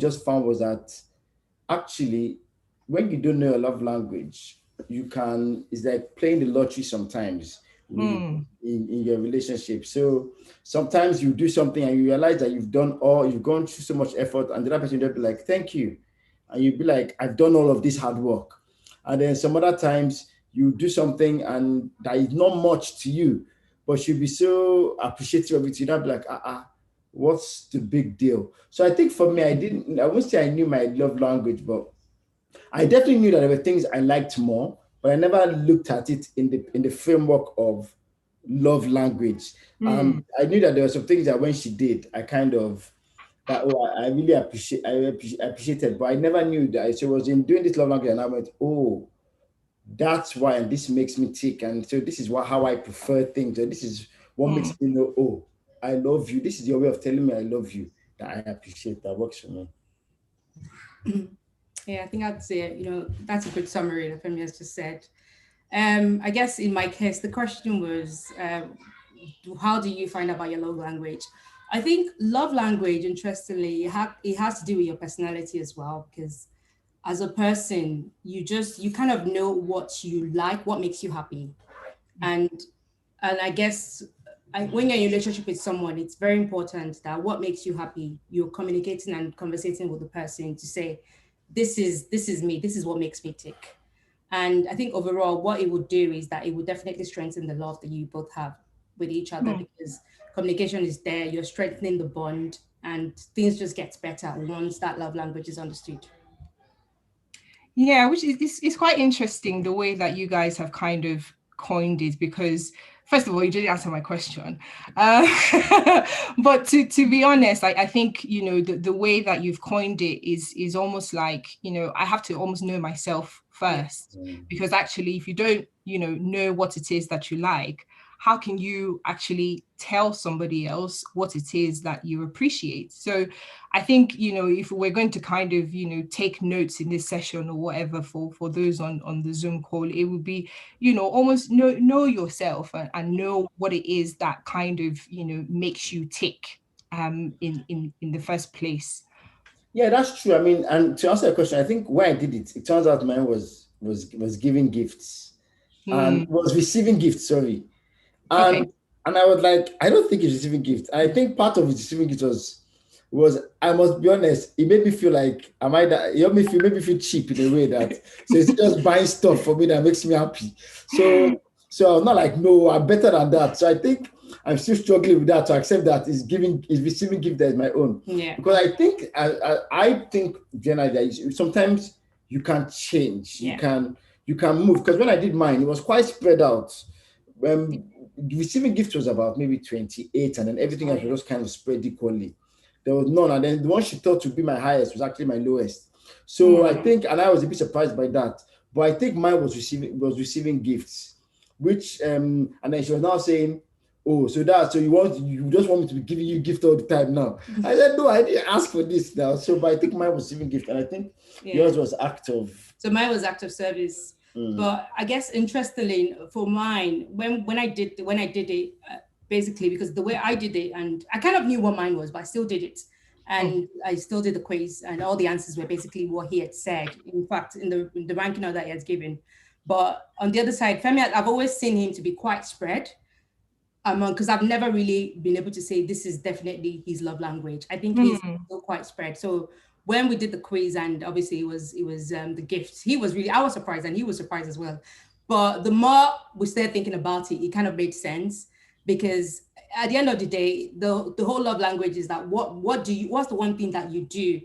just found was that actually, when you don't know your love language, it's like playing the lottery sometimes with in your relationship. So sometimes you do something and you realize that you've gone through so much effort, and the other person will be like, thank you. And you'll be like, I've done all of this hard work. And then some other times you do something and that is not much to you, but you'll be so appreciative of it. You'll be like, what's the big deal? So I think for me, I won't say I knew my love language, but I definitely knew that there were things I liked more, but I never looked at it in the framework of love language. And I knew that there were some things that when she did, I kind of that I really appreciated, but I never knew that she was in doing this love language, and I went, oh, that's why, and this makes me tick, and so this is how I prefer things, and this is what makes me know, oh, I love you. This is your way of telling me I love you. That I appreciate. That works for me. Yeah, I think I'd say, that's a good summary that Femi has just said. I guess in my case, the question was, how do you find out about your love language? I think love language, interestingly, it has to do with your personality as well, because as a person, you kind of know what you like, what makes you happy. And I guess when you're in a relationship with someone, it's very important that what makes you happy, you're communicating and conversating with the person to say, this is me, this is what makes me tick. And I think overall, what it would do is that it would definitely strengthen the love that you both have with each other, because communication is there, you're strengthening the bond, and things just get better once that love language is understood. Yeah, which is it's quite interesting the way that you guys have kind of coined it, because first of all, you didn't answer my question. But to be honest, I think, the way that you've coined it is almost like, I have to almost know myself first, because actually, if you don't, know what it is that you like, how can you actually tell somebody else what it is that you appreciate? So I think, if we're going to kind of, take notes in this session or whatever for those on the Zoom call, it would be, almost know yourself and know what it is that kind of, makes you tick in the first place. Yeah, that's true. I mean, and to answer your question, I think when I did it, it turns out mine was giving gifts and was receiving gifts, sorry. Okay. And I was like, I don't think it's receiving gifts. I think part of receiving gifts was I must be honest, it made me feel like it made me feel cheap in a way that so it's just buying stuff for me that makes me happy. So I'm not like, no, I'm better than that. So I think I'm still struggling with that to accept that is receiving gift that is my own. Yeah. Because I think Jenna, that sometimes you can change. Yeah. You can move. Because when I did mine, it was quite spread out. The receiving gift was about maybe 28, and then everything else was just kind of spread equally. There was none, and then the one she thought would be my highest was actually my lowest. So I think, and I was a bit surprised by that. But I think mine was receiving gifts, which and then she was now saying, "Oh, so you just want me to be giving you gift all the time now?" I said, "No, I didn't ask for this now." So, but I think mine was receiving gift, and I think yours was act of. So mine was act of service. But I guess interestingly for mine, when I did it, basically because the way I did it, and I kind of knew what mine was, but I still did it. And I still did the quiz, and all the answers were basically what he had said. In fact, in the ranking order that he had given. But on the other side, Femi, I've always seen him to be quite spread. Because I've never really been able to say this is definitely his love language. I think he's still quite spread. So when we did the quiz, and obviously it was the gifts, I was surprised, and he was surprised as well. But the more we started thinking about it, it kind of made sense, because at the end of the day, the whole love language is that what's the one thing that you do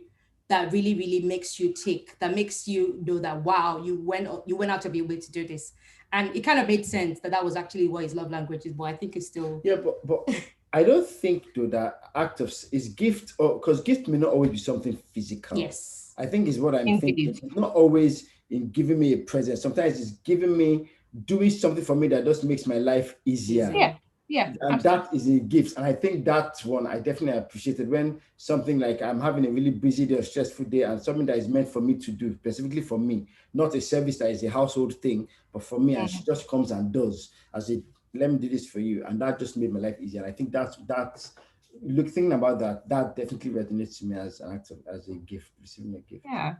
that really, really makes you tick, that makes you know that, wow, you went out of your way to do this. And it kind of made sense that was actually what his love language is, but I think it's still... Yeah, but I don't think, though, that act of is gift, or because gift may not always be something physical. Yes. I think is what I'm thinking. It's not always in giving me a present. Sometimes it's giving me, doing something for me that just makes my life easier. Yeah. And absolutely. That is a gift. And I think that's one I definitely appreciated, when something like I'm having a really busy day or stressful day, and something that is meant for me to do, specifically for me, not a service that is a household thing, but for me, and she just comes and does as a, let me do this for you. And that just made my life easier. And I think that's look, thinking about that, that definitely resonates to me as an act of, as a gift, receiving a gift. Yeah.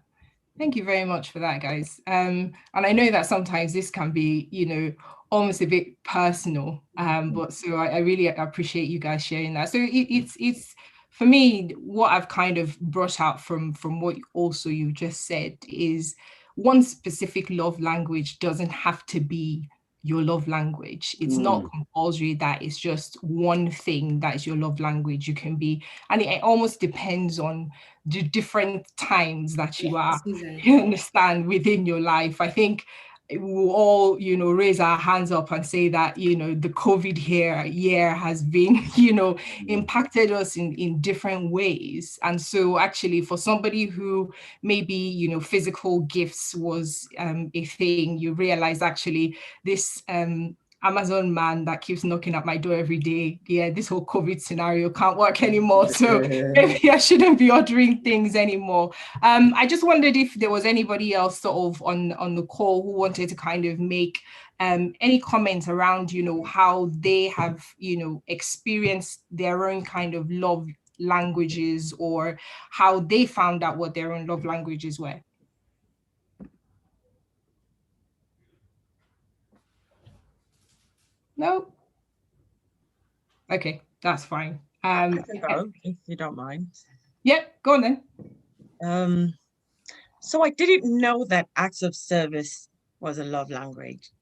Thank you very much for that, guys. And I know that sometimes this can be, almost a bit personal, but so I really appreciate you guys sharing that. So it's for me, what I've kind of brought out from what also you just said is one specific love language doesn't have to be your love language. It's not compulsory that it's just one thing that is your love language. You can be, and it almost depends on the different times that you are, you understand, within your life. I think we'll all, raise our hands up and say that, the COVID year has been, impacted us in different ways. And so actually for somebody who maybe, physical gifts was a thing, you realize actually this Amazon man that keeps knocking at my door every day, yeah, this whole COVID scenario can't work anymore. So maybe I shouldn't be ordering things anymore. I just wondered if there was anybody else sort of on the call who wanted to kind of make any comments around, how they have, experienced their own kind of love languages, or how they found out what their own love languages were. No? Okay, that's fine. I can go, if you don't mind. Yeah, go on then. So I didn't know that acts of service was a love language.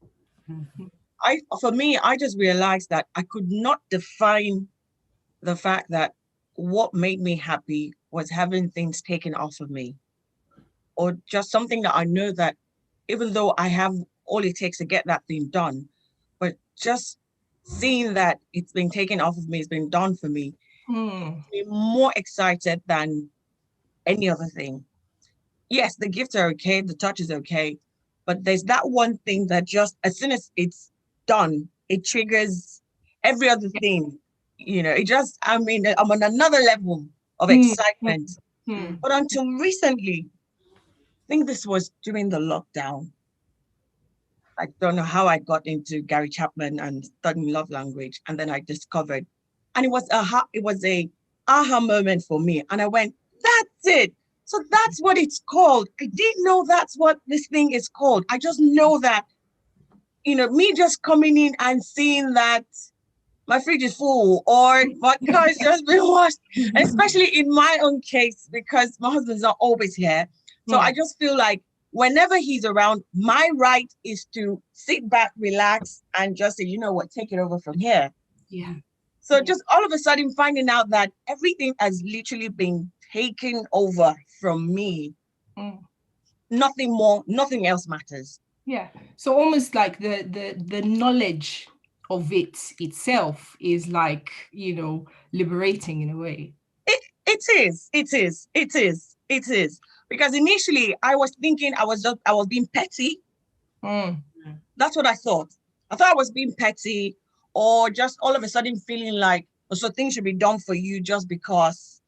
For me, I just realized that I could not define the fact that what made me happy was having things taken off of me, or just something that I know that even though I have all it takes to get that thing done, but just seeing that it's been taken off of me, it's been done for me, makes me more excited than any other thing. Yes, the gifts are okay, the touch is okay, but there's that one thing that just, as soon as it's done, it triggers every other thing. It just, I'm on another level of excitement. But until recently, I think this was during the lockdown, I don't know how I got into Gary Chapman and studying love language, and then I discovered, and it was a aha moment for me, and I went, that's it. So that's what it's called. I didn't know that's what this thing is called. I just know that, me just coming in and seeing that my fridge is full or my car has just been washed, and especially in my own case, because my husband's not always here. So I just feel like whenever he's around, my right is to sit back, relax, and just say, you know what, take it over from here. Yeah. So just all of a sudden finding out that everything has literally been taken over from me. Nothing more, nothing else matters. Yeah. So almost like the knowledge of it itself is like, liberating in a way. It is. Because initially I was thinking I was being petty. That's what I thought. I thought I was being petty, or just all of a sudden feeling like, so things should be done for you just because.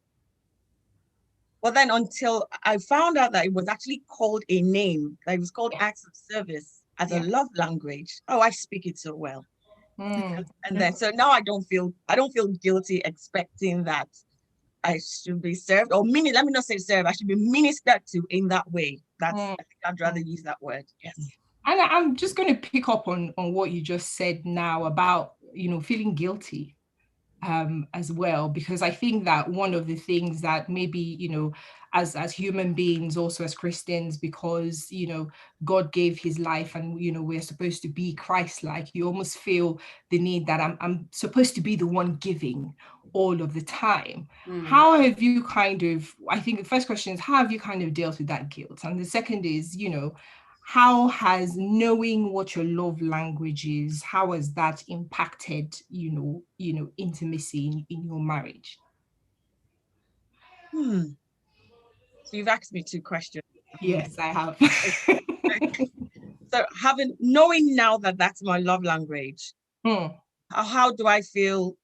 But then until I found out that it was actually called a name, that it was called acts of service as a love language. Oh, I speak it so well. And then, so now I don't feel guilty expecting that I should be served, or let me not say served, I should be ministered to in that way. I think I'd rather use that word. Yes. And I'm just going to pick up on what you just said now about, feeling guilty as well, because I think that one of the things that maybe, as human beings, also as Christians, because, God gave his life and, we're supposed to be Christ-like, you almost feel the need that I'm supposed to be the one giving all of the time. How have you I think the first question is, how have you kind of dealt with that guilt? And the second is, how has knowing what your love language is, how has that impacted, intimacy in your marriage? So you've asked me two questions. Yes, I have. So knowing now that that's my love language, how do I feel?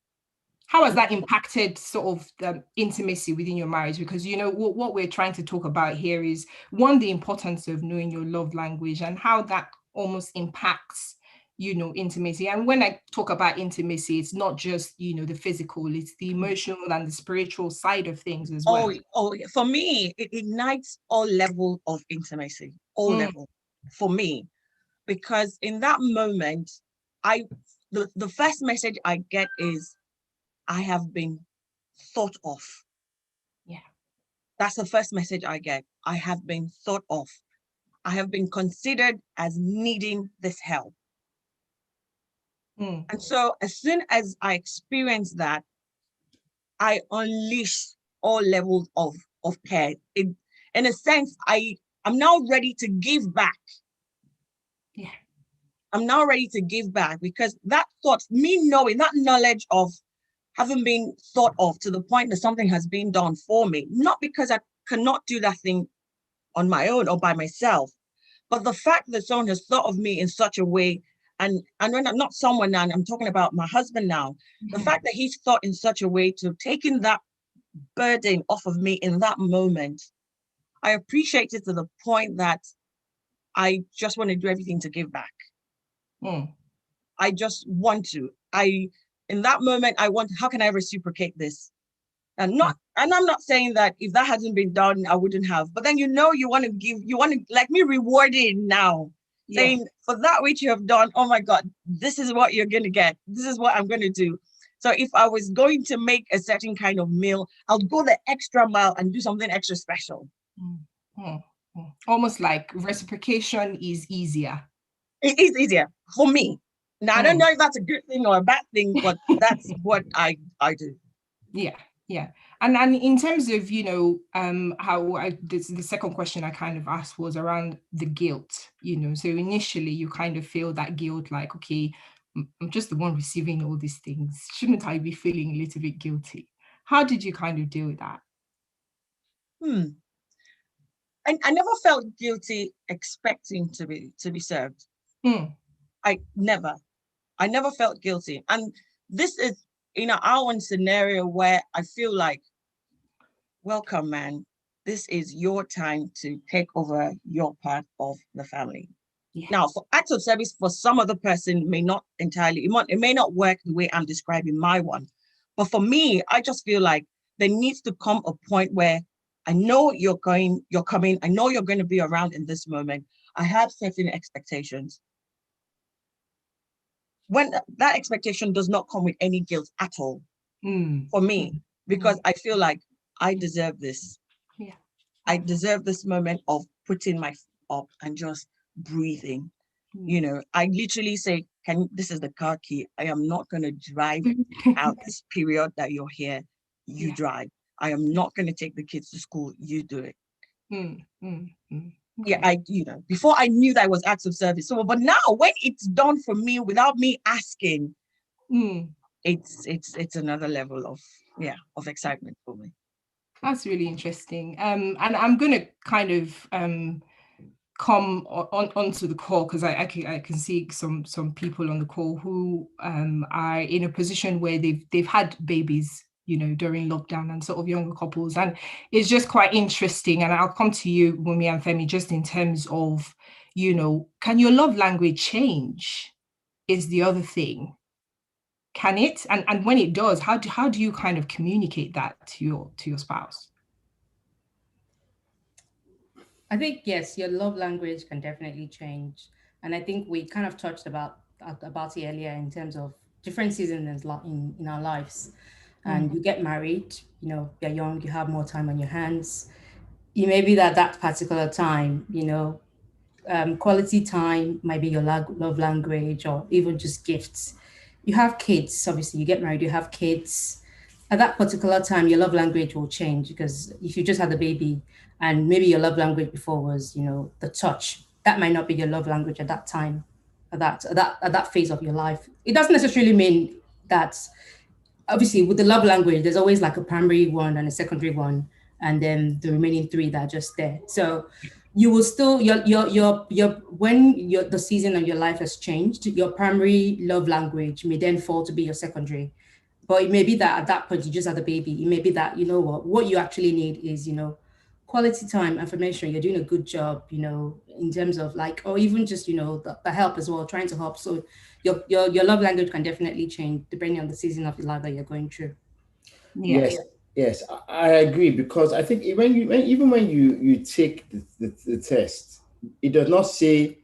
How has that impacted sort of the intimacy within your marriage? Because, what we're trying to talk about here is, one, the importance of knowing your love language and how that almost impacts, intimacy. And when I talk about intimacy, it's not just, the physical, it's the emotional and the spiritual side of things as well. For me, it ignites all level of intimacy, all level for me, because in that moment, the first message I get is, I have been thought of. Yeah. That's the first message I get. I have been thought of. I have been considered as needing this help. And so as soon as I experience that, I unleash all levels of care. In a sense, I'm now ready to give back. Yeah. I'm now ready to give back, because that thought, me knowing that knowledge of having been thought of to the point that something has been done for me, not because I cannot do that thing on my own or by myself, but the fact that someone has thought of me in such a way, and when I'm not someone now, I'm talking about my husband now, the fact that he's thought in such a way to have taken that burden off of me in that moment, I appreciate it to the point that I just want to do everything to give back. I just want to. In that moment, I want, how can I reciprocate this? And I'm not saying that if that hasn't been done, I wouldn't have. But then you want to like me rewarding now, saying for that which you have done, oh my God, this is what you're going to get. This is what I'm going to do. So if I was going to make a certain kind of meal, I'll go the extra mile and do something extra special. Almost like reciprocation is easier. It is easier for me. Now, I don't know if that's a good thing or a bad thing, but that's what I do. Yeah. And in terms of, how the second question I kind of asked was around the guilt, so initially you kind of feel that guilt, like, okay, I'm just the one receiving all these things. Shouldn't I be feeling a little bit guilty? How did you kind of deal with that? I never felt guilty expecting to be served. I never felt guilty. And this is, our own scenario where I feel like, welcome, man. This is your time to take over your part of the family. Yeah. Now, for acts of service, for some other person, may not entirely, it may not work the way I'm describing my one. But for me, I just feel like there needs to come a point where I know you're coming, I know you're going to be around in this moment. I have certain expectations. When that expectation does not come with any guilt at all, for me, because I feel like I deserve this. Yeah. I deserve this moment of putting my foot up and just breathing. I literally say, this is the car key. I am not going to drive out this period that you're here. You drive. I am not going to take the kids to school. You do it. Okay. Yeah, before I knew that it was acts of service. So, but now when it's done for me without me asking, it's another level of excitement for me. That's really interesting. And I'm going to kind of come onto the call, because I can see some people on the call who are in a position where they've had babies, during lockdown, and sort of younger couples, and it's just quite interesting. And I'll come to you, Wunmi and Femi, just in terms of, can your love language change? Is the other thing. Can it? And when it does, how do you kind of communicate that to your spouse? I think, yes, your love language can definitely change. And I think we kind of touched about it earlier in terms of different seasons in our lives. And you get married, you're young, you have more time on your hands. It may be that particular time, quality time might be your love language, or even just gifts. You have kids, obviously, you get married, you have kids. At that particular time, your love language will change, because if you just had a baby and maybe your love language before was, the touch, that might not be your love language at that time, at that phase of your life. It doesn't necessarily mean that. Obviously, with the love language, there's always like a primary one and a secondary one, and then the remaining three that are just there. So you will still the season of your life has changed, your primary love language may then fall to be your secondary. But it may be that at that point you just had a baby. It may be that, what you actually need is, quality time, affirmation, you're doing a good job, you know, in terms of like, or even just, you know, the help as well, trying to help. So your love language can definitely change depending on the season of your life that you're going through. Yes, yes, I agree, because I think even when you take the test, it does not say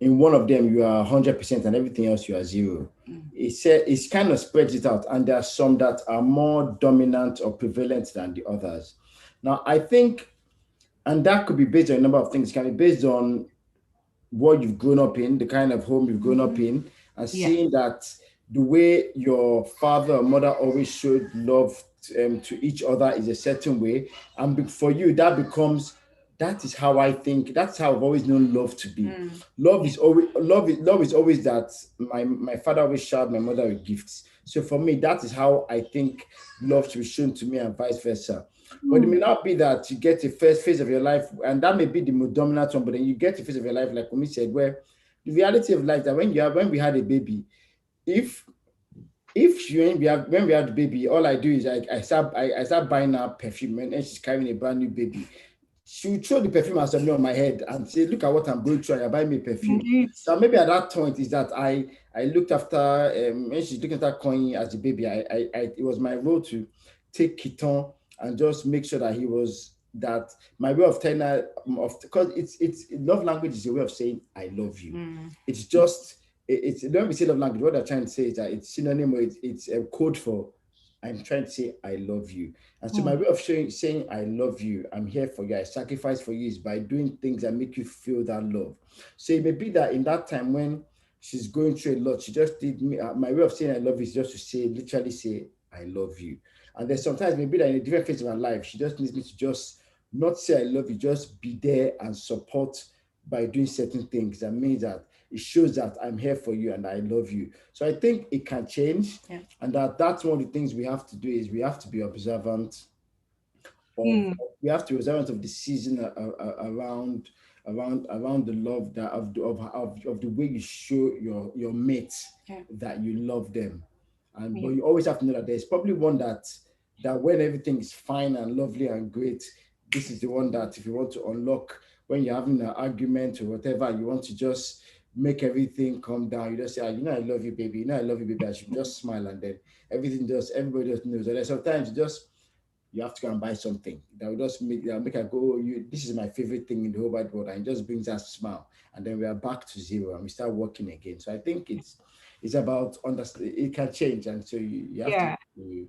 in one of them you are 100% and everything else you are zero. It's kind of spreads it out, and there are some that are more dominant or prevalent than the others. Now, I think, and that could be based on a number of things. It can be based on what you've grown up in, the kind of home you've grown up in, and seeing that the way your father or mother always showed love to each other is a certain way, and for you that becomes, that is how I think. That's how I've always known love to be. Love is always that my father always showered my mother with gifts. So for me, that is how I think love should be shown to me, and vice versa. But it may not be that you get a first phase of your life, and that may be the most dominant one, but then you get a phase of your life, like Kumi said, where the reality of life that when we had a baby, if when we have the baby, all I do is I start buying her perfume, and she's carrying a brand new baby. She would throw the perfume at me on my head and say, "Look at what I'm going through, and you're buying me perfume." So maybe at that point is that I looked after when she's looking after Coin as a baby. It was my role to take Kiton and just make sure that he was, that my way of telling her of, because it's love language is a way of saying I love you. It's just it's when we say love language, what I'm trying to say is that it's synonym, or it's a code for I'm trying to say I love you. And so my way of saying I love you, I'm here for you, I sacrifice for you, is by doing things that make you feel that love. So it may be that in that time when she's going through a lot, she just did me. My way of saying I love you is just to say, literally say I love you. And then sometimes maybe that in a different phase of her life, she just needs me to just not say I love you, just be there and support by doing certain things. That means that it shows that I'm here for you and I love you. So I think it can change, and that's one of the things we have to do, is we have to be observant of we have to be observant of the season around the love that of the way you show your mates that you love them. And but you always have to know that there's probably one that when everything is fine and lovely and great, this is the one that if you want to unlock when you're having an argument or whatever, you want to just make everything calm down. You just say, you know, I love you, baby. You know, I love you, baby. I should just smile, and then everybody just knows. And then sometimes you have to go and buy something that will just make her go, this is my favorite thing in the whole wide world, and it just brings us a smile. And then we are back to zero and we start working again. So I think it's about understanding. It can change, and so you have to.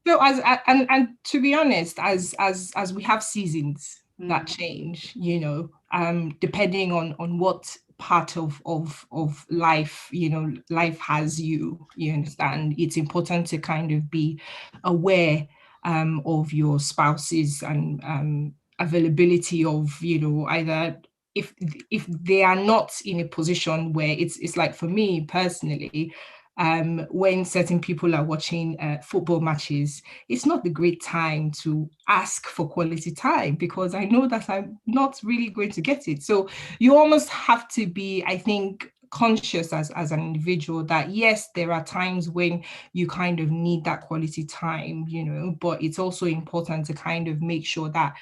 So and to be honest, as we have seasons that change, you know, depending on what part of life, you know, life has you understand, it's important to kind of be aware of your spouses and availability of, you know, either if they are not in a position where it's like, for me personally, when certain people are watching football matches, it's not the great time to ask for quality time, because I know that I'm not really going to get it. So you almost have to be, I think, conscious as an individual that yes, there are times when you kind of need that quality time, you know, but it's also important to kind of make sure that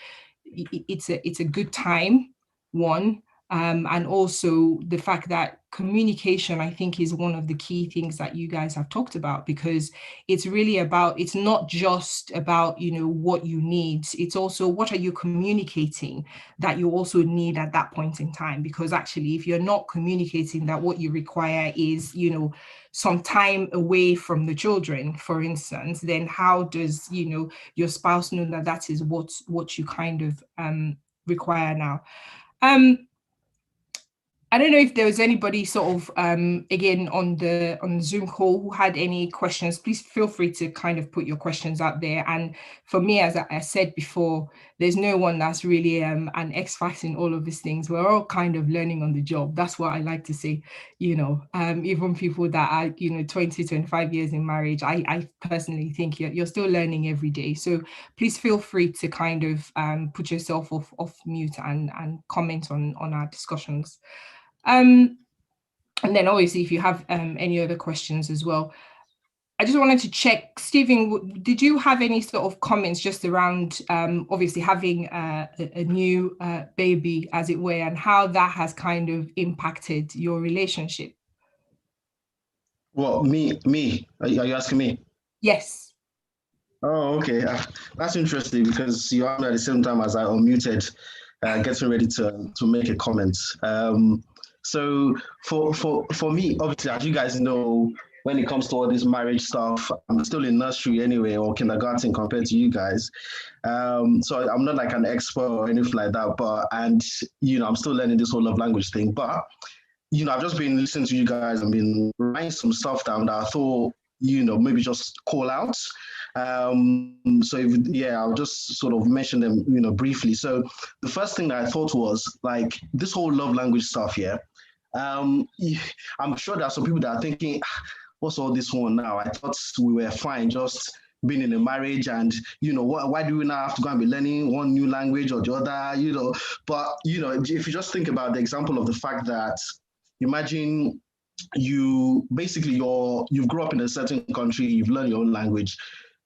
it's a good time, one. And also the fact that communication, I think, is one of the key things that you guys have talked about, because it's really about, it's not just about, you know, what you need, it's also what are you communicating that you also need at that point in time. Because actually, if you're not communicating that what you require is, you know, some time away from the children, for instance, then how does, you know, your spouse know that that is what you kind of require now? I don't know if there was anybody sort of, again, on the Zoom call who had any questions. Please feel free to kind of put your questions out there. And for me, as I said before, there's no one that's really an expert in all of these things. We're all kind of learning on the job. That's what I like to say, you know, even people that are, you know, 20, 25 years in marriage, I personally think you're still learning every day. So please feel free to kind of put yourself off mute and comment on our discussions. And then obviously, if you have any other questions as well. I just wanted to check, Stephen, did you have any sort of comments just around obviously having a new baby, as it were, and how that has kind of impacted your relationship? Well, me. Are you asking me? Yes. Oh, okay. That's interesting because you are at the same time as I unmuted, getting ready to make a comment. So for me, obviously, as you guys know, when it comes to all this marriage stuff, I'm still in nursery anyway, or kindergarten compared to you guys. So I'm not like an expert or anything like that, and I'm still learning this whole love language thing. But I've just been listening to you guys and been writing some stuff down that I thought, maybe just call out. I'll just sort of mention them, briefly. So the first thing that I thought was like this whole love language stuff here. I'm sure there are some people that are thinking, what's all this one now? I thought we were fine just being in a marriage, and why do we now have to go and be learning one new language or the other? But if you just think about the example of the fact that imagine you grew up in a certain country, you've learned your own language,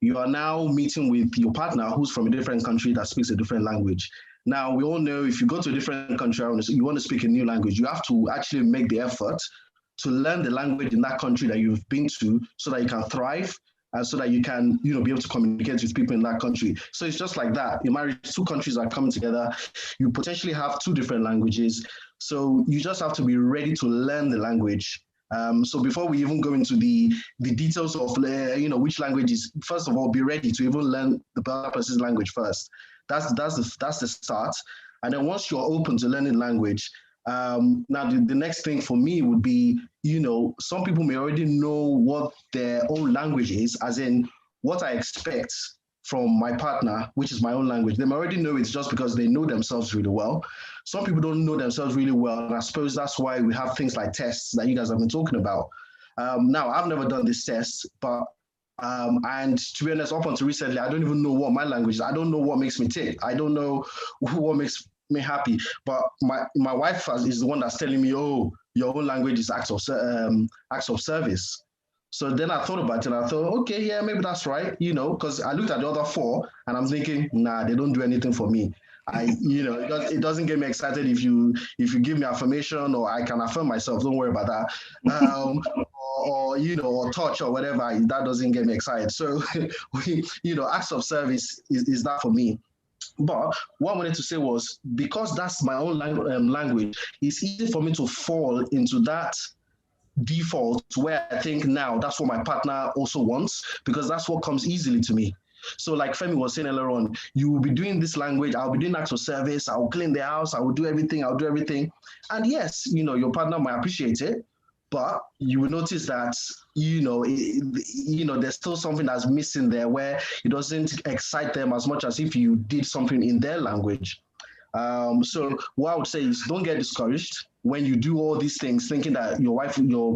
you are now meeting with your partner who's from a different country that speaks a different language. Now, we all know if you go to a different country, you want to speak a new language, you have to actually make the effort to learn the language in that country that you've been to so that you can thrive and so that you can, be able to communicate with people in that country. So it's just like that. In marriage, two countries are coming together. You potentially have two different languages. So you just have to be ready to learn the language. So before we even go into the details of, which languages, first of all, be ready to even learn the other person's language first. That's the start. And then once you're open to learning language, now the next thing for me would be, some people may already know what their own language is, as in what I expect from my partner, which is my own language. They may already know it's just because they know themselves really well. Some people don't know themselves really well, and I suppose that's why we have things like tests that you guys have been talking about. Now, I've never done this test, but and to be honest, up until recently, I don't even know what my language is. I don't know what makes me tick. I don't know what makes me happy. But my wife is the one that's telling me, oh, your own language is acts of service. So then I thought about it and I thought, okay, yeah, maybe that's right, because I looked at the other four and I'm thinking, nah, they don't do anything for me. It doesn't get me excited if you give me affirmation or I can affirm myself. Don't worry about that. Or touch or whatever, that doesn't get me excited. So, acts of service is that for me. But what I wanted to say was, because that's my own language, it's easy for me to fall into that default where I think now that's what my partner also wants, because that's what comes easily to me. So like Femi was saying earlier on, you will be doing this language, I'll be doing acts of service, I will clean the house, I will do everything. And yes, your partner might appreciate it, but you will notice that, there's still something that's missing there where it doesn't excite them as much as if you did something in their language. So what I would say is, don't get discouraged when you do all these things thinking that your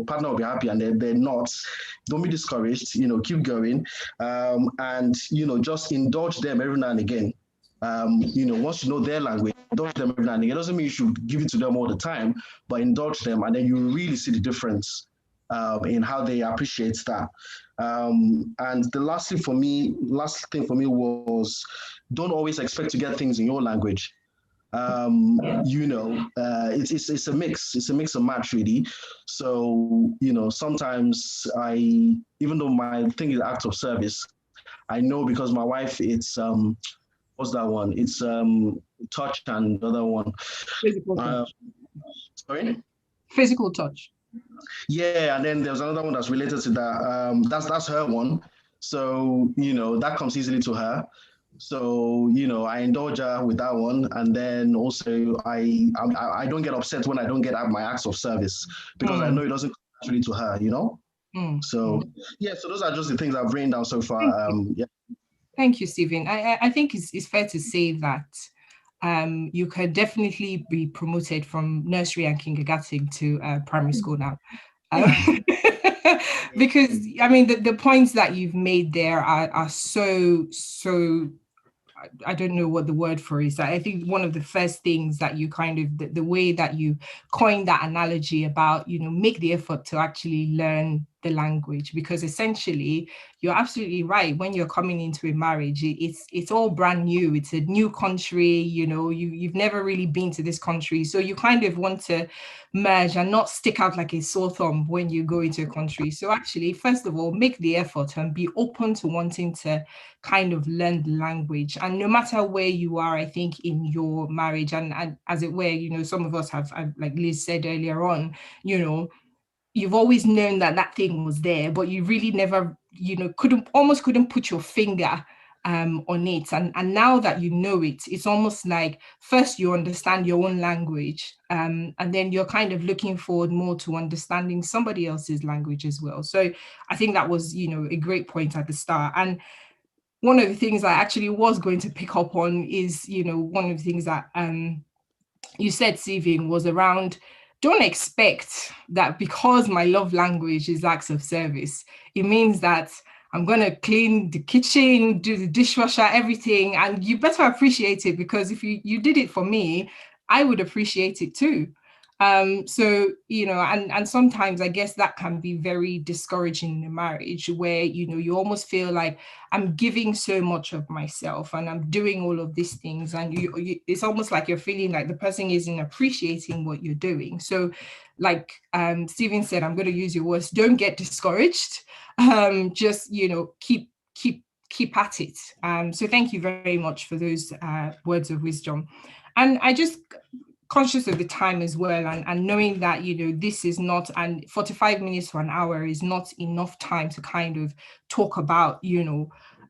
partner will be happy and they're not. Don't be discouraged, keep going. And just indulge them every now and again. Once you know their language, indulge them every now and again. It doesn't mean you should give it to them all the time, but indulge them, and then you really see the difference in how they appreciate that. And the last thing for me was, don't always expect to get things in your language. It's a mix. It's a mix and match, really. So, sometimes even though my thing is act of service, I know because my wife, it's what's that one? It's touch and the other one. Physical touch. Sorry? Physical touch. Yeah, and then there's another one that's related to that. That's her one. So, that comes easily to her. So, I indulge her with that one. And then also I don't get upset when I don't get my acts of service, because I know it doesn't come naturally to her, So, yeah, so those are just the things I've written down so far. Yeah. Thank you, Stephen. I think it's fair to say that you could definitely be promoted from nursery and kindergarten to primary school now. Because, I mean, the points that you've made there are so, I don't know what the word for is. I think one of the first things that you kind of, the way that you coined that analogy about, make the effort to actually learn the language, because essentially you're absolutely right. When you're coming into a marriage, it's all brand new. It's a new country, you've never really been to this country, so you kind of want to merge and not stick out like a sore thumb when you go into a country. So actually, first of all, make the effort and be open to wanting to kind of learn the language. And no matter where you are, I think, in your marriage, and as it were, some of us have, like Liz said earlier on, you've always known that thing was there, but you really never, couldn't put your finger on it. And now that you know it, it's almost like first you understand your own language, and then you're kind of looking forward more to understanding somebody else's language as well. So I think that was, a great point at the start. And one of the things I actually was going to pick up on is, one of the things that you said, Stephen, was around, don't expect that because my love language is acts of service, it means that I'm going to clean the kitchen, do the dishwasher, everything. And you better appreciate it, because if you did it for me, I would appreciate it too. So, and sometimes I guess that can be very discouraging in a marriage where, you almost feel like I'm giving so much of myself and I'm doing all of these things. And it's almost like you're feeling like the person isn't appreciating what you're doing. So like Stephen said, I'm going to use your words, don't get discouraged. Just, keep at it. So thank you very much for those words of wisdom. And I just conscious of the time as well, and knowing that, this is not, and 45 minutes to an hour is not enough time to kind of talk about, your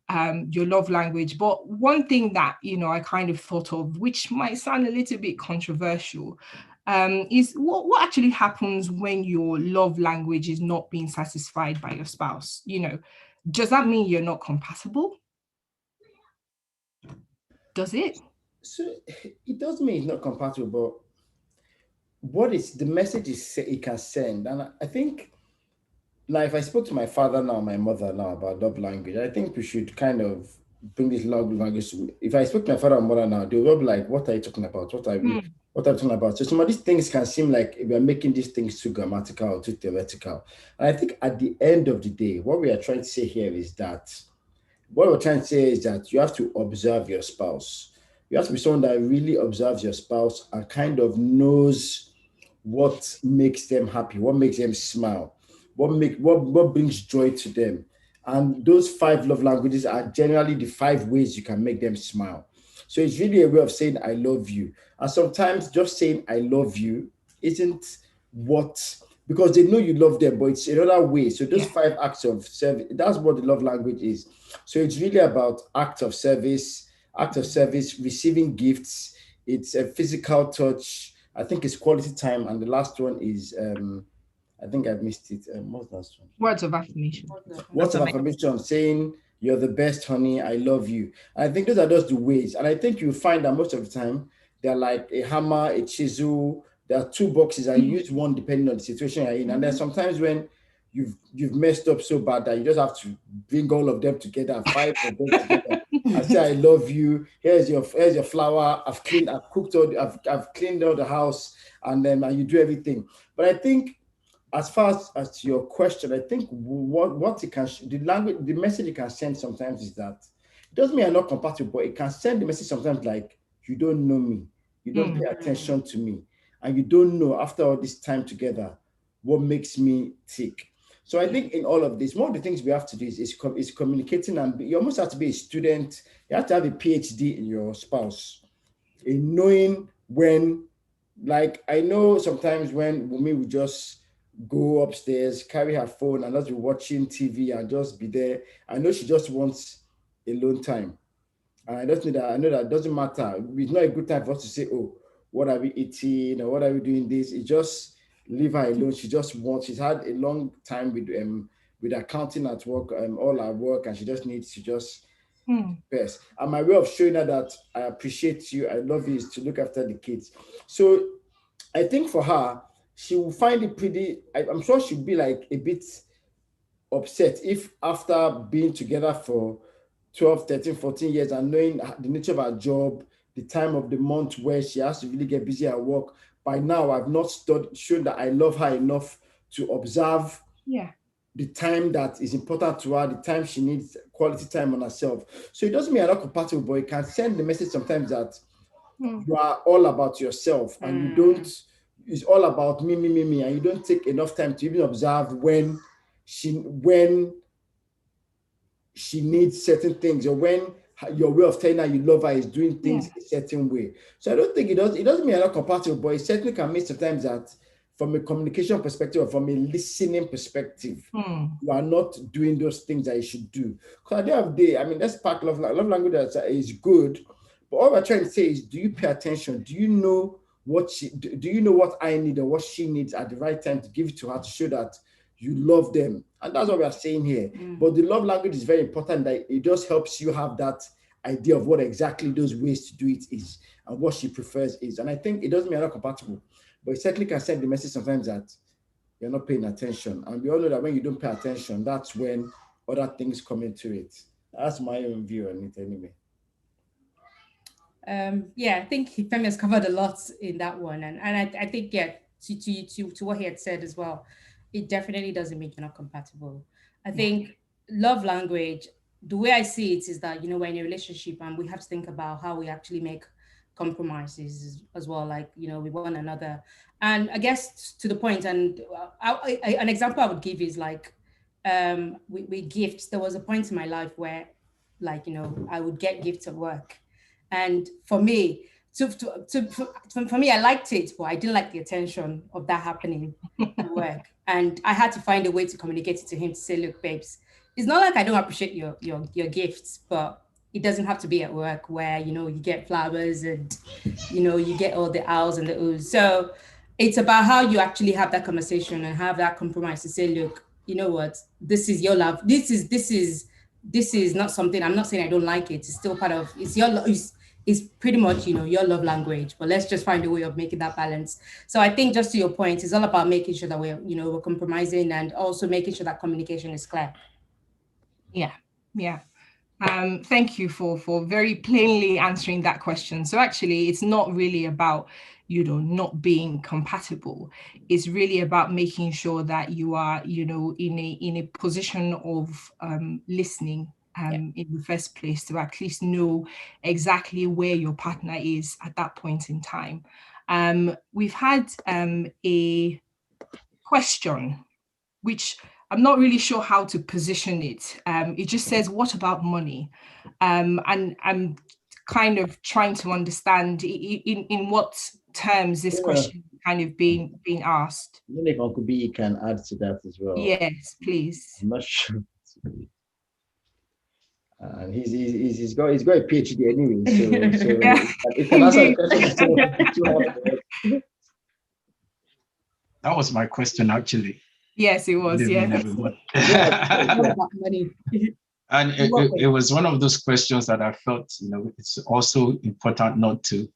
love language. But one thing that, I kind of thought of, which might sound a little bit controversial, is what actually happens when your love language is not being satisfied by your spouse? Does that mean you're not compatible? Does it? So it doesn't mean it's not compatible, but what is the message it can send? And I think, like, if I spoke to my father now, my mother now about love language, I think we should kind of bring this love language to, if I spoke to my father and mother now, they will be like, what are you talking about? What are you talking about? So some of these things can seem like we are making these things too grammatical or too theoretical. And I think at the end of the day, what we are trying to say here is that, you have to observe your spouse. You have to be someone that really observes your spouse and kind of knows what makes them happy, what makes them smile, what brings joy to them. And those 5 love languages are generally the 5 ways you can make them smile. So it's really a way of saying I love you. And sometimes just saying I love you isn't what, because they know you love them, but it's another way. So those 5 acts of service, that's what the love language is. So it's really about act of service, receiving gifts. It's a physical touch. I think it's quality time. And the last one is, I think I missed it. What's the last one? Words of affirmation. Words of affirmation, saying you're the best, honey, I love you. And I think those are just the ways. And I think you find that most of the time, they're like a hammer, a chisel. There are 2 boxes and you use one depending on the situation you're in. And then sometimes when you've messed up so bad that you just have to bring all of them together, 5 of them together. I say I love you. Here's your flour. I've cleaned all the house, and then you do everything. But I think, as far as your question, I think what it can, the message it can send sometimes is that it doesn't mean I'm not compatible, but it can send the message sometimes like, you don't know me, you don't pay attention to me, and you don't know after all this time together what makes me tick. So I think in all of this, one of the things we have to do is communicating, and you almost have to be a student. You have to have a PhD in your spouse, in knowing when, like, I know sometimes when Wumi would just go upstairs, carry her phone, and just be watching TV and just be there. I know she just wants alone time. And I know that it doesn't matter. It's not a good time for us to say, oh, what are we eating or what are we doing this? It just leave her alone. She's had a long time with accounting at work, all her work, and she just needs to just best. And my way of showing her that I appreciate you, I love you, is to look after the kids. So I think for her, she will find it pretty, I'm sure she'll be like a bit upset if after being together for 12, 13, 14 years and knowing the nature of her job, the time of the month where she has to really get busy at work, by now I've not shown that I love her enough to observe the time that is important to her, the time she needs quality time on herself. So it doesn't mean you're not compatible, but it can send the message sometimes that you are all about yourself and you don't, it's all about me, and you don't take enough time to even observe when she needs certain things, or when your way of telling her you love her is doing things a certain way. So I don't think it doesn't mean you're not compatible, but it certainly can mean sometimes that from a communication perspective or from a listening perspective, you are not doing those things that you should do. Because at the end of the day, I mean, that's part of love language that is good. But all we're trying to say is, do you pay attention? Do you know what do you know what I need or what she needs at the right time to give it to her to show that you love them? And that's what we are saying here. But the love language is very important, that it just helps you have that idea of what exactly those ways to do it is and what she prefers is. And I think it doesn't mean you're not compatible, but it certainly can send the message sometimes that you're not paying attention. And we all know that when you don't pay attention, that's when other things come into it. That's my own view on it anyway. Yeah, I think Femi has covered a lot in that one. And I think, yeah, to what he had said as well, it definitely doesn't mean you're not compatible. I think love language, the way I see it is that, we're in a relationship and we have to think about how we actually make compromises as well, like, with one another. And I guess to the point, and an example I would give is like, with gifts. There was a point in my life where, like, I would get gifts at work. And for me, for me, I liked it, but I didn't like the attention of that happening at work. And I had to find a way to communicate it to him, to say, look, babes, it's not like I don't appreciate your gifts, but it doesn't have to be at work where, you get flowers and, you get all the owls and the oohs. So it's about how you actually have that conversation and have that compromise to say, look, you know what, this is your love. This is not something, I'm not saying I don't like it. It's still part of, it's pretty much, your love language, but let's just find a way of making that balance. So I think, just to your point, it's all about making sure that we're compromising and also making sure that communication is clear. Yeah. Thank you for very plainly answering that question. So actually, it's not really about, not being compatible. It's really about making sure that you are, in a position of listening in the first place, to at least know exactly where your partner is at that point in time. We've had a question, which I'm not really sure how to position it. It just says, what about money? And I'm kind of trying to understand in what terms this question is kind of being asked. I don't know if Uncle B can add to that as well. Yes, please. I'm not sure. And he's got a PhD anyway, so it can answer the question. That was my question, actually. Yes, it was. Yeah. And it was one of those questions that I felt, it's also important not to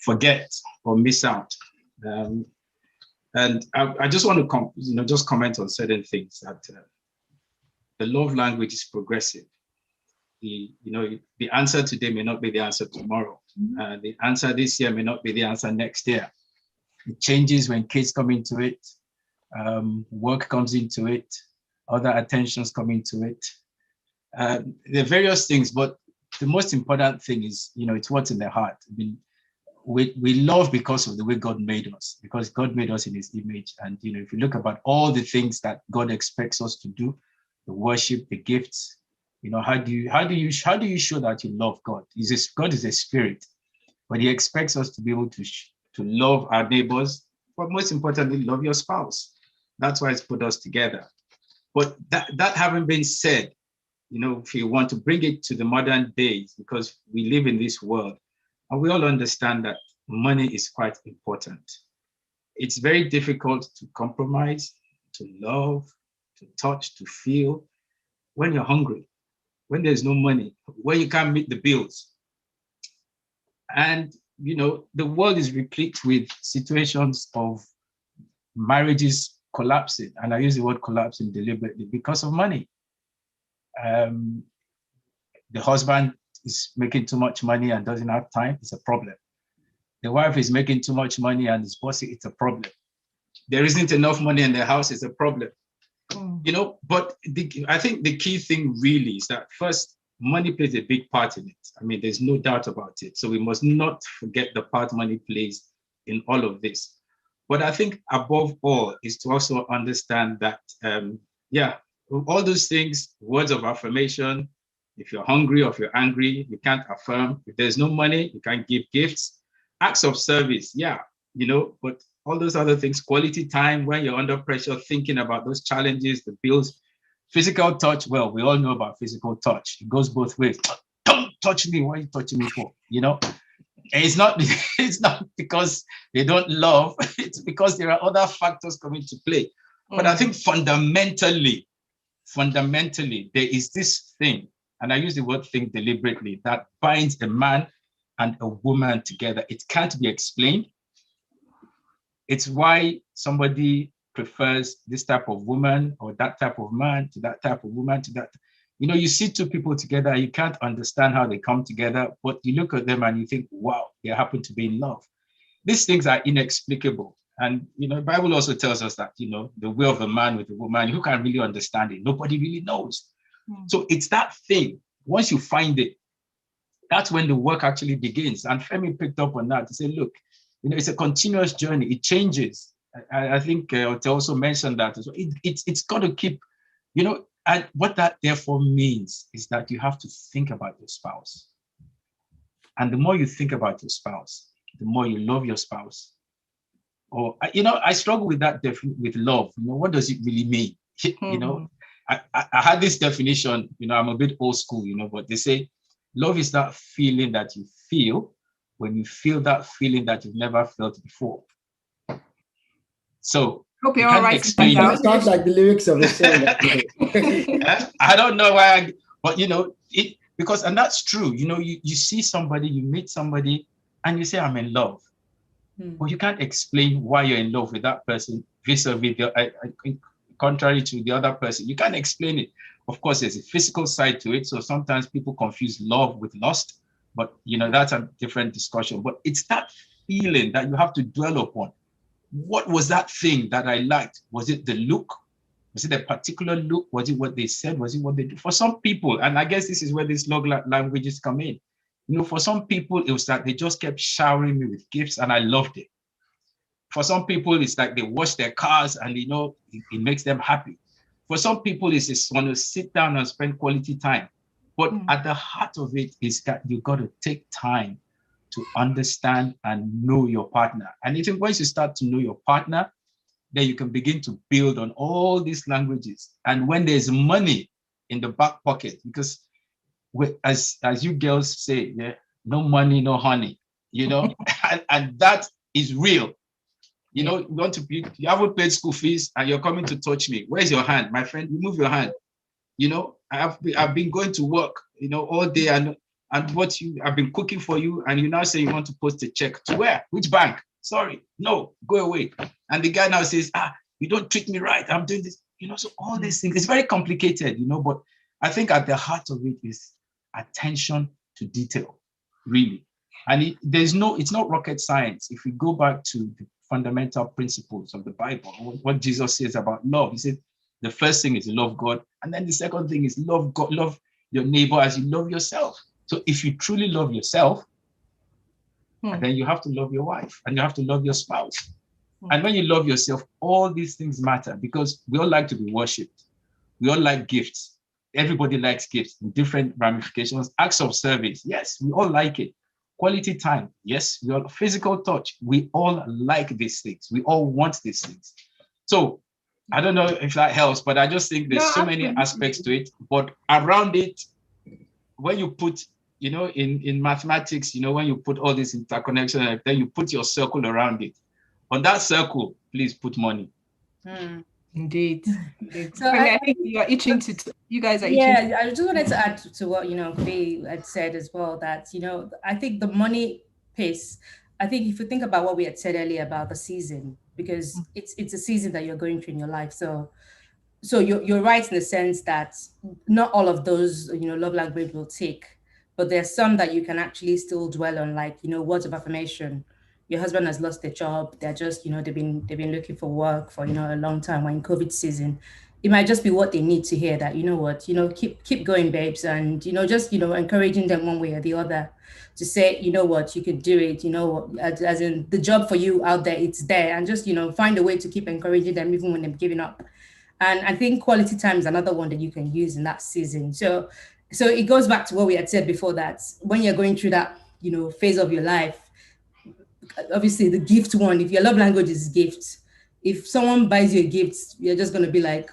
forget or miss out. And I just want to, just comment on certain things, that the love language is progressive. The answer today may not be the answer tomorrow. The answer this year may not be the answer next year. It changes when kids come into it, work comes into it, other attentions come into it. There are various things, but the most important thing is, it's what's in the heart. I mean, we love because of the way God made us, because God made us in his image. And, if you look about all the things that God expects us to do, the worship, the gifts, how do you show that you love God? God is a spirit, but he expects us to be able to love our neighbors, but most importantly, love your spouse. That's why it's put us together. But that having been said, if you want to bring it to the modern days, because we live in this world, and we all understand that money is quite important. It's very difficult to compromise, to love, to touch, to feel when you're hungry, when there's no money, when you can't meet the bills. And, the world is replete with situations of marriages collapsing. And I use the word collapsing deliberately because of money. The husband is making too much money and doesn't have time, it's a problem. The wife is making too much money and is bossy, it's a problem. There isn't enough money in the house, it's a problem. but I think the key thing really is that first, money plays a big part in it. I mean, there's no doubt about it. So we must not forget the part money plays in all of this. But I think above all is to also understand that, all those things, words of affirmation, if you're hungry or if you're angry, you can't affirm. If there's no money, you can't give gifts. Acts of service, but all those other things, quality time when you're under pressure, thinking about those challenges, the bills, physical touch. Well, we all know about physical touch. It goes both ways. Don't touch me. What are you touching me for? It's not because they don't love, it's because there are other factors coming to play. But I think fundamentally, there is this thing, and I use the word thing deliberately, that binds a man and a woman together. It can't be explained. It's why somebody prefers this type of woman or that type of man to that type of woman to that. You see two people together, you can't understand how they come together, but you look at them and you think, wow, they happen to be in love. These things are inexplicable. And, the Bible also tells us that, the way of a man with a woman, who can really understand it? Nobody really knows. So it's that thing. Once you find it, that's when the work actually begins. And Femi picked up on that to say, look, it's a continuous journey. It changes. I think Ote also mentioned that as well. It's got to keep, and what that therefore means is that you have to think about your spouse. And the more you think about your spouse, the more you love your spouse. Or, I struggle with that with love. What does it really mean? I had this definition, I'm a bit old school, but they say love is that feeling that you feel when you feel that feeling that you've never felt before. So hope you're all right. It sounds like the lyrics of a song. I don't know why, but because, and that's true. You see somebody, you meet somebody, and you say, I'm in love. But you can't explain why you're in love with that person vis-a-vis contrary to the other person. You can't explain it. Of course, there's a physical side to it. So sometimes people confuse love with lust, but that's a different discussion. But it's that feeling that you have to dwell upon. What was that thing that I liked? Was it the look? Was it a particular look? Was it what they said? Was it what they do? For some people, and I guess this is where these love languages come in. For some people, it was that they just kept showering me with gifts and I loved it. For some people, it's like they wash their cars and, it makes them happy. For some people, it's just want to sit down and spend quality time. But at the heart of it is that you got to take time to understand and know your partner. And I think once you start to know your partner, then you can begin to build on all these languages. And when there's money in the back pocket, because as you girls say, no money, no honey, and that is real. You haven't paid school fees and you're coming to touch me. Where's your hand? My friend, remove your hand. I've been going to work, all day and I've been cooking for you and you now say you want to post a check. To where? Which bank? Sorry, no, go away. And the guy now says, you don't treat me right. I'm doing this. So all these things, it's very complicated, but I think at the heart of it is attention to detail, really. And it's not rocket science. If we go back to the fundamental principles of the Bible, what Jesus says about love, he said, the first thing is love God. And then the second thing is love God, love your neighbor as you love yourself. So if you truly love yourself, and then you have to love your wife and you have to love your spouse. And when you love yourself, all these things matter because we all like to be worshipped. We all like gifts. Everybody likes gifts in different ramifications. Acts of service, yes, we all like it. Quality time, yes, we all physical touch. We all like these things. We all want these things. So I don't know if that helps, but I just think there's so many aspects to it. But around it, when you put, in mathematics, when you put all this interconnection, and then you put your circle around it. On that circle, please put money. Indeed. So I think you are itching to. You guys are itching. Yeah, I just wanted to add to what Kobe had said as well. That I think the money piece. I think if you think about what we had said earlier about the season, because it's a season that you're going through in your life. So you're right in the sense that not all of those love language will take, but there's some that you can actually still dwell on, like words of affirmation. Your husband has lost their job. They're just they've been looking for work for a long time. We're in COVID season. it might just be what they need to hear, that, you know what, keep going, babes, and, just, encouraging them one way or the other to say, you know what, you could do it, as in the job for you out there, it's there, and just, find a way to keep encouraging them even when they're giving up. And I think quality time is another one that you can use in that season. So it goes back to what we had said before, that when you're going through that, phase of your life, obviously the gift one, if your love language is gifts, if someone buys you a gift, you're just going to be like,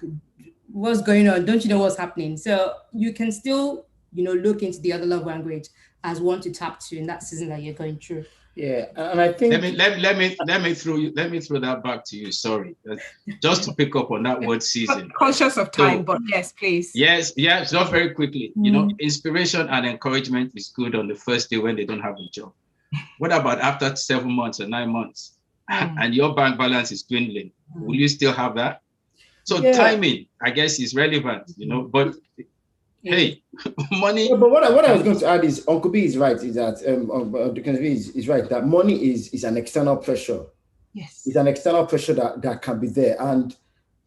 what's going on? Don't you know what's happening? So you can still, look into the other love language as one to tap to in that season that you're going through. Yeah, and I think let me throw that back to you. Sorry, just to pick up on that word season. Conscious of time, but yes, please. Yes, just very quickly. Inspiration and encouragement is good on the first day when they don't have a job. What about after 7 months or 9 months, and your bank balance is dwindling? Will you still have that? So timing, I guess, is relevant, but hey, money. Yeah, but what I was going to add is Uncle B is right, is that Dr. B is right, that money is an external pressure. Yes. It's an external pressure that can be there. And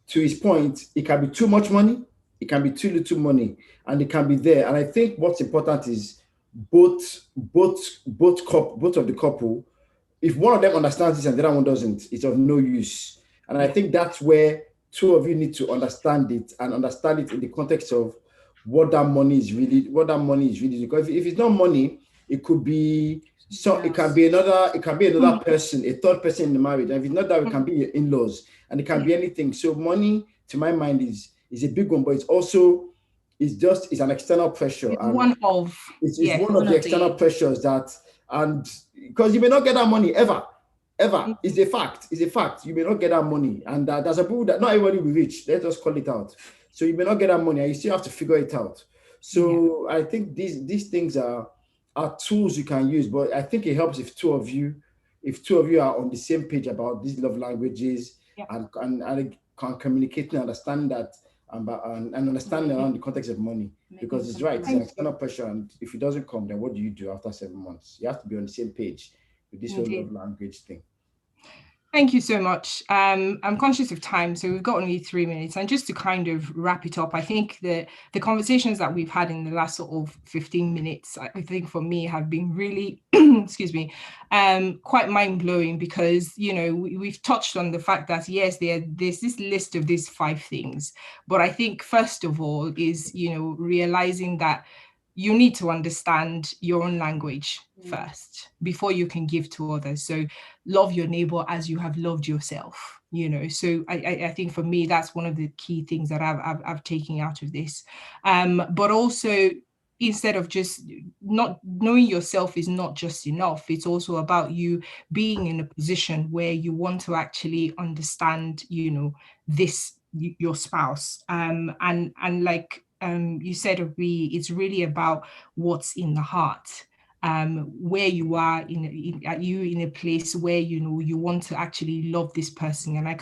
to his point, it can be too much money, it can be too little money, and it can be there. And I think what's important is both of the couple, if one of them understands this and the other one doesn't, it's of no use. And I think that's where two of you need to understand it, and understand it in the context of what that money is really. Because if it's not money, it could be it can be another person, a third person in the marriage. And if it's not that, it can be your in-laws, and it can be anything. So money, to my mind, is a big one, but it's an external pressure. It's one of the external pressures that, and because you may not get that money ever. It's a fact. You may not get that money, and there's a people that not everybody will reach. Let's just call it out. So you may not get that money, and you still have to figure it out. So I think these things are tools you can use, but I think it helps if two of you are on the same page about these love languages, and can communicate and understand that, and understand around the context of money, because it's right. It's an external pressure, and if it doesn't come, then what do you do after 7 months? You have to be on the same page with this whole love language thing. Thank you so much. I'm conscious of time, so we've got only 3 minutes. And just to kind of wrap it up, I think that the conversations that we've had in the last sort of 15 minutes, I think for me have been really, quite mind-blowing, because, we've touched on the fact that, yes, there's this list of these 5 things. But I think first of all is, realizing that you need to understand your own language first before you can give to others. So love your neighbor as you have loved yourself, So I think for me, that's one of the key things that I've taken out of this. But also, instead of just not knowing yourself is not just enough. It's also about you being in a position where you want to actually understand, your spouse. And like, you said, it's really about what's in the heart, where you are in a place where you want to actually love this person. And I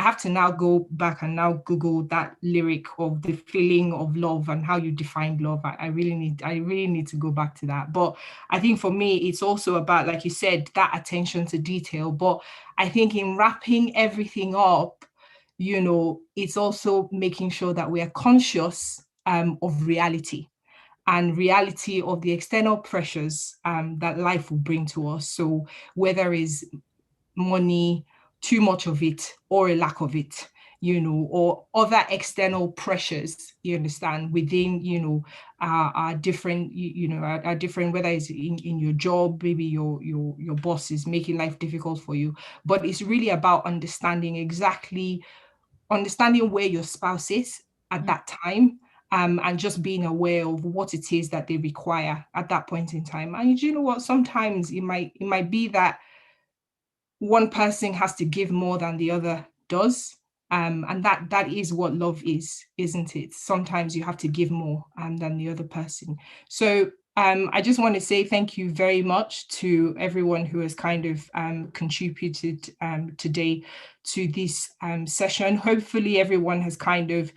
have to now go back and now Google that lyric of the feeling of love and how you define love. I really need to go back to that. But I think for me, it's also about, like you said, that attention to detail. But I think in wrapping everything up, it's also making sure that we are conscious of reality of the external pressures that life will bring to us. So whether it's money, too much of it, or a lack of it, or other external pressures, you understand, within, our different, our different, whether it's in your job, maybe your boss is making life difficult for you. But it's really about understanding where your spouse is at that time, and just being aware of what it is that they require at that point in time. And you know what? Sometimes it might be that one person has to give more than the other does, and that is what love is, isn't it? Sometimes you have to give more than the other person. So I just want to say thank you very much to everyone who has kind of contributed today to this session. Hopefully everyone has kind of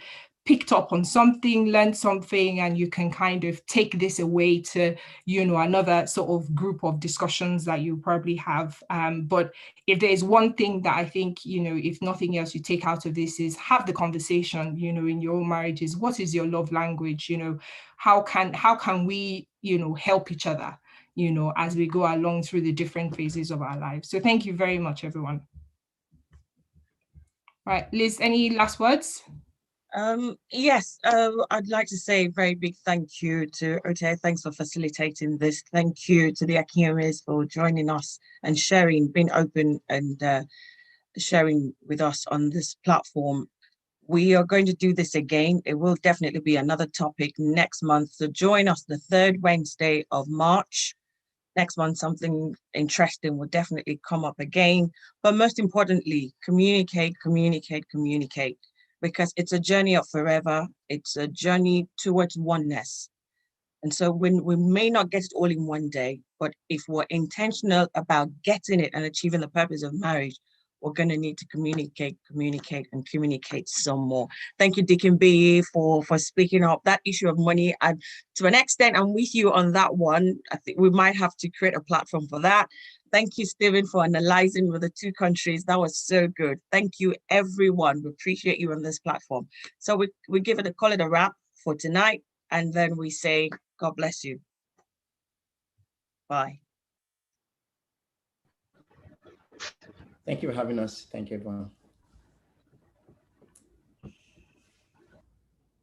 picked up on something, learned something, and you can kind of take this away to, you know, another sort of group of discussions that you probably have. But if there's one thing that I think, you know, if nothing else you take out of this is have the conversation, you know, in your own marriages. What is your love language? You know, how can we, you know, help each other, you know, as we go along through the different phases of our lives. So thank you very much, everyone. All right, Liz, any last words? Yes, I'd like to say a very big thank you to Ote. Thanks for facilitating this. Thank you to the Akinyumes for joining us and sharing, being open and sharing with us on this platform. We are going to do this again. It will definitely be another topic next month. So join us the 3rd Wednesday of March. Next month, something interesting will definitely come up again. But most importantly, communicate, communicate, communicate. Because it's a journey of forever. It's a journey towards oneness. And so when we may not get it all in one day, but if we're intentional about getting it and achieving the purpose of marriage, we're going to need to communicate, communicate, and communicate some more. Thank you, Deacon B, for speaking up. That issue of money, and to an extent, I'm with you on that one. I think we might have to create a platform for that. Thank you, Stephen, for analyzing with the 2 countries. That was so good. Thank you, everyone. We appreciate you on this platform. So we call it a wrap for tonight, and then we say, God bless you. Bye. Thank you for having us. Thank you, everyone.